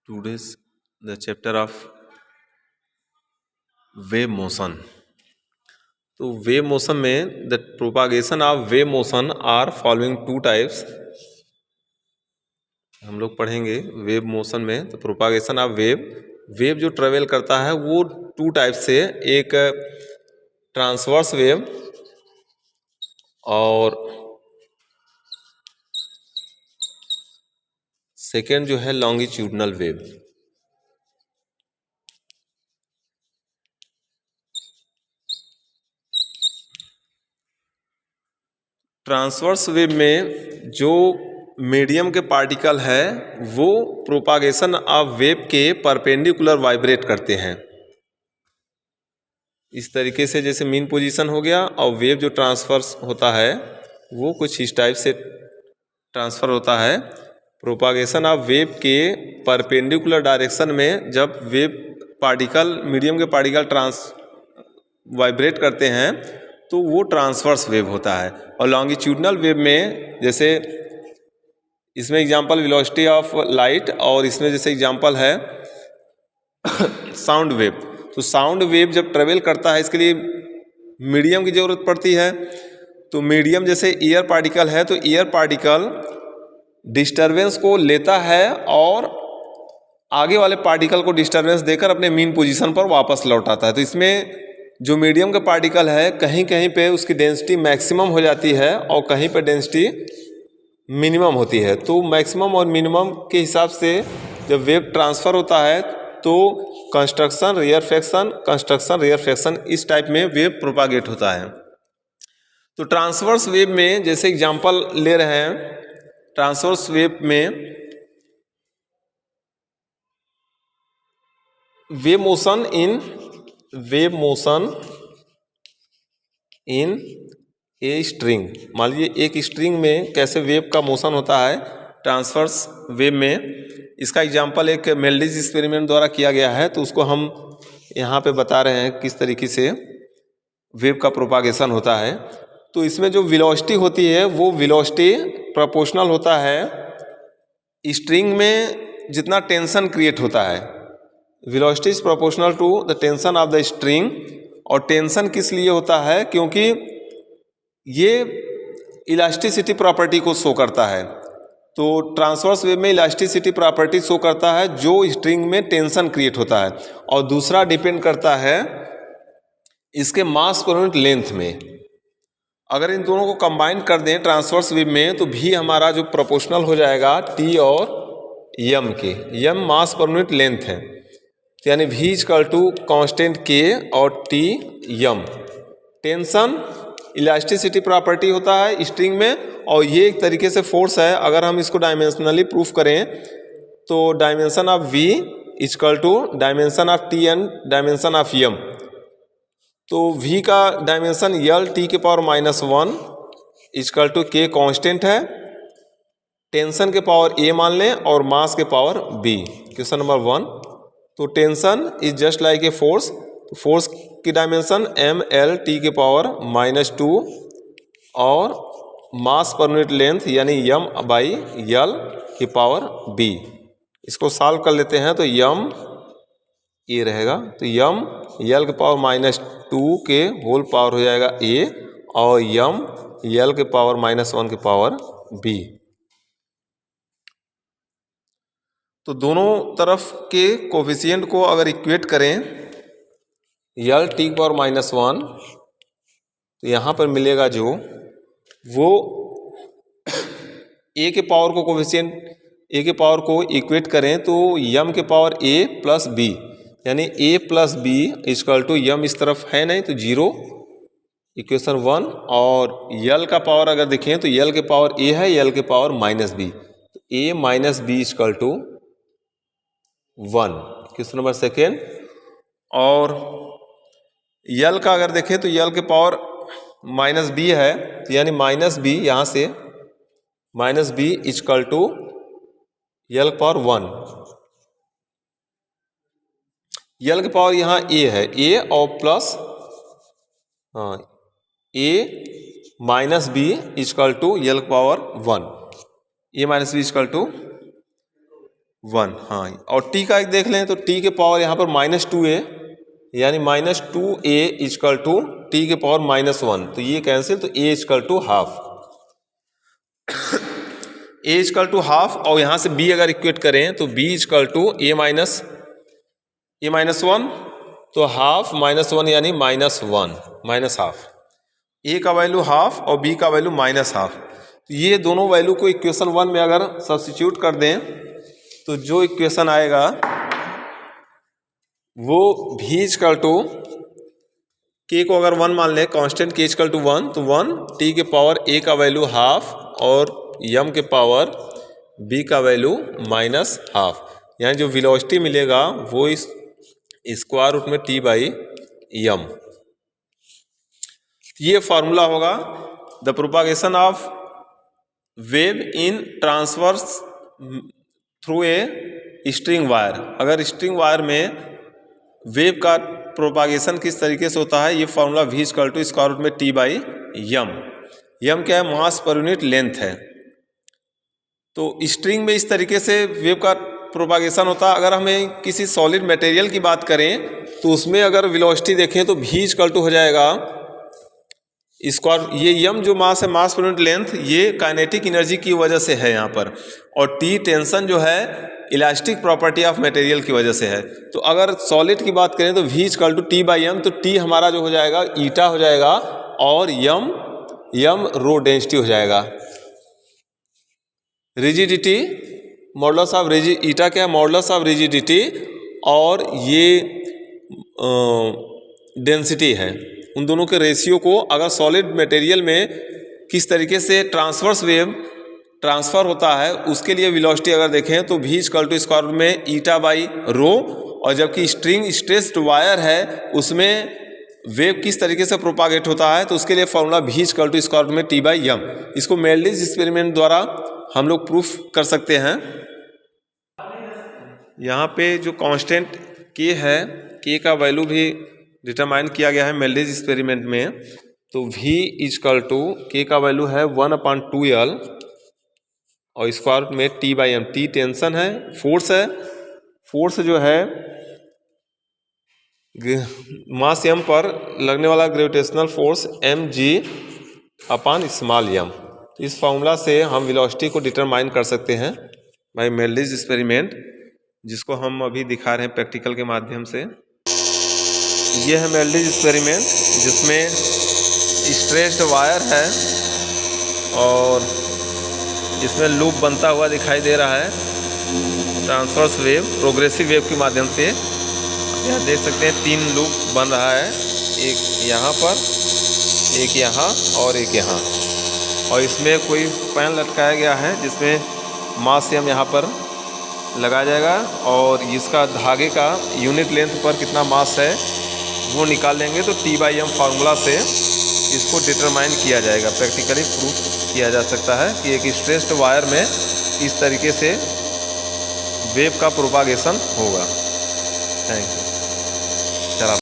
today's the chapter of wave motion. तो wave motion में the propagation of wave motion are following two types हम लोग पढ़ेंगे wave motion में। तो प्रोपागेशन ऑफ वेव जो ट्रेवल करता है वो टू टाइप से, एक ट्रांसवर्स वेव और सेकेंड जो है लॉन्गिट्यूडनल वेव। ट्रांसवर्स वेव में जो मीडियम के पार्टिकल है वो प्रोपागेशन ऑफ वेव के परपेंडिकुलर वाइब्रेट करते हैं। इस तरीके से जैसे मीन पोजीशन हो गया, और वेव जो ट्रांसफर्स होता है वो कुछ इस टाइप से ट्रांसफ़र होता है। प्रोपागेशन ऑफ वेव के परपेंडिकुलर डायरेक्शन में जब वेव पार्टिकल, मीडियम के पार्टिकल वाइब्रेट करते हैं तो वो ट्रांसवर्स वेव होता है। और लॉन्गिट्यूडनल वेव में जैसे इसमें एग्जांपल वेलोसिटी ऑफ लाइट, और इसमें जैसे एग्जांपल है साउंड वेव। तो साउंड वेव जब ट्रेवल करता है इसके लिए मीडियम की ज़रूरत पड़ती है। तो मीडियम जैसे एयर पार्टिकल है तो एयर पार्टिकल डिस्टरबेंस को लेता है और आगे वाले पार्टिकल को डिस्टरबेंस देकर अपने मीन पोजीशन पर वापस लौटाता है। तो इसमें जो मीडियम का पार्टिकल है कहीं कहीं पे उसकी डेंसिटी मैक्सिमम हो जाती है और कहीं पे डेंसिटी मिनिमम होती है। तो मैक्सिमम और मिनिमम के हिसाब से जब वेव ट्रांसफ़र होता है तो कंस्ट्रक्शन रियर फ्रैक्शन इस टाइप में वेव प्रोपागेट होता है। तो ट्रांसवर्स वेव में जैसे एग्जांपल ले रहे हैं, ट्रांसवर्स वेव में wave motion in a string. मान लीजिए एक स्ट्रिंग में कैसे वेव का मोशन होता है ट्रांसवर्स वेव में, इसका एग्जांपल एक मेल्डिज एक्सपेरिमेंट द्वारा किया गया है। तो उसको हम यहाँ पे बता रहे हैं किस तरीके से वेव का प्रोपागेशन होता है। तो इसमें जो वेलोसिटी होती है वो वेलोसिटी प्रोपोर्शनल होता है स्ट्रिंग में जितना टेंशन क्रिएट होता है। Velocity is proportional to the tension of the string. और टेंशन किस लिए होता है? क्योंकि ये इलास्टिसिटी प्रॉपर्टी को शो करता है। तो ट्रांसवर्स वेव में इलास्टिसिटी प्रॉपर्टी शो करता है जो स्ट्रिंग में टेंशन क्रिएट होता है, और दूसरा डिपेंड करता है इसके मास पर यूनिट लेंथ में। अगर इन दोनों को कंबाइन कर दें ट्रांसवर्स वेव में तो भी हमारा जो प्रोपोर्शनल हो जाएगा टी और यम के। यम मास पर यूनिट लेंथ है, यानी v इक्वल टू कॉन्स्टेंट के और T M. Tension elasticity property होता है स्ट्रिंग में, और ये एक तरीके से फोर्स है। अगर हम इसको डायमेंशनली प्रूफ करें तो dimension of v equal to dimension of t and dimension of m. तो v का डायमेंशन यल टी के power -1 equal to k constant है, टेंशन के पावर a मान लें और मास के पावर b। Question number 1। तो tension is just like a force. Force की डायमेंशन m l t के पावर -2 और मास पर यूनिट लेंथ यानी m बाई यल की पावर b। इसको सॉल्व कर लेते हैं तो m a रहेगा। तो m यल के पावर -2 के होल पावर हो जाएगा a, और m यल के पावर -1 के पावर b। तो दोनों तरफ के कोफिशिएंट को अगर इक्वेट करें यल टी पावर -1, तो यहाँ पर मिलेगा जो वो a के पावर को कोफिशिएंट a के पावर को इक्वेट करें तो m के पावर a प्लस b, यानी a plus b equal to m इस तरफ है नहीं तो 0, इक्वेशन 1। और यल का पावर अगर देखें तो यल के पावर a है, यल के पावर -b, तो a minus b equal to 1। Question number 2। और यल का अगर देखें तो यल के पावर -b है, तो यानी -b यहाँ से -b इक्वल टू यल के पावर 1। यल के पावर यहाँ a है, a और plus a minus b equal to l के power 1। a minus b equal to 1, हाँ। और टी का एक देख लें तो टी के पावर यहाँ पर -2a, यानी -2a इक्वल टू टी के पावर -1, तो ये कैंसिल, तो a equal to half, a equal to half. और यहाँ से b अगर इक्वेट करें तो b equal to a minus 1, तो हाफ -1 यानी -1 माइनस हाफ। a का वैल्यू हाफ और b का वैल्यू -हाफ। तो ये दोनों वैल्यू को इक्वेशन 1 में अगर सब्स्टिट्यूट कर दें तो जो इक्वेशन आएगा वो v इक्वल टू k को अगर 1 मान लें, कांस्टेंट k इक्वल टू 1, तो 1 t के पावर a का वैल्यू हाफ और m के पावर b का वैल्यू -हाफ, यानी जो वेलोसिटी मिलेगा वो इस स्क्वायर रूट में t बाई m। ये फार्मूला होगा the propagation of wave in transverse through a string wire. अगर स्ट्रिंग वायर में वेव का प्रोपागेशन किस तरीके से होता है, ये formula v equal to square root में t बाई m। m क्या है, मास पर यूनिट लेंथ है। तो स्ट्रिंग में इस तरीके से वेव का प्रोपागेशन होता है। अगर हमें किसी सॉलिड मटेरियल की बात करें तो उसमें अगर वेलोसिटी देखें तो v इक्वल टू हो जाएगा स्क्वायर, ये m जो मास है, मास पर यूनिट लेंथ, ये काइनेटिक एनर्जी की वजह से है यहाँ पर, और t टेंशन जो है इलास्टिक प्रॉपर्टी ऑफ मटेरियल की वजह से है। तो अगर सॉलिड की बात करें तो v equal to t by m, तो t हमारा जो हो जाएगा ईटा हो जाएगा और m रो डेंसिटी हो जाएगा। रिजिडिटी मॉडुलस ऑफ ईटा क्या है, मॉडुलस ऑफ रिजिडिटी, और ये डेंसिटी है। उन दोनों के रेशियो को अगर सॉलिड मटेरियल में किस तरीके से ट्रांसवर्स वेव ट्रांसफ़र होता है उसके लिए वेलोसिटी अगर देखें तो v equal to square root में ईटा बाई रो, और जबकि स्ट्रिंग स्ट्रेस्ड वायर है उसमें वेव किस तरीके से प्रोपागेट होता है तो उसके लिए formula v equal to square root में t बाई m। इसको मेल्डिज एक्सपेरिमेंट द्वारा हम लोग प्रूफ कर सकते हैं। यहाँ पे जो कांस्टेंट k है, k का वैल्यू भी डिटरमाइन किया गया है मेल्डिज एक्सपेरिमेंट में। तो v इक्वल टू k का वैल्यू है 1/2L और स्क्वायर रूट में t by m। t tension है, फोर्स है, फोर्स जो है मास m पर लगने वाला gravitational force mg upon small m। तो इस फॉर्मूला से हम वेलोसिटी को डिटरमाइन कर सकते हैं बाय मेल्डिज एक्सपेरिमेंट, जिसको हम अभी दिखा रहे हैं प्रैक्टिकल के माध्यम से। ये है मेल्डिज एक्सपेरिमेंट जिसमें स्ट्रेस्ड वायर है और इसमें लूप बनता हुआ दिखाई दे रहा है ट्रांसवर्स वेव, प्रोग्रेसिव वेव के माध्यम से। यहाँ देख सकते हैं 3 लूप बन रहा है, एक यहाँ पर, एक यहाँ और एक यहाँ, और इसमें कोई पैन लटकाया गया है जिसमें मास m यहाँ पर लगाया जाएगा और इसका धागे का यूनिट लेंथ पर कितना मास है वो निकाल लेंगे। तो t बाई m फार्मूला से इसको डिटरमाइन किया जाएगा, प्रैक्टिकली प्रूफ किया जा सकता है कि एक स्ट्रेस्ड वायर में इस तरीके से वेव का प्रोपागेशन होगा। Thank you.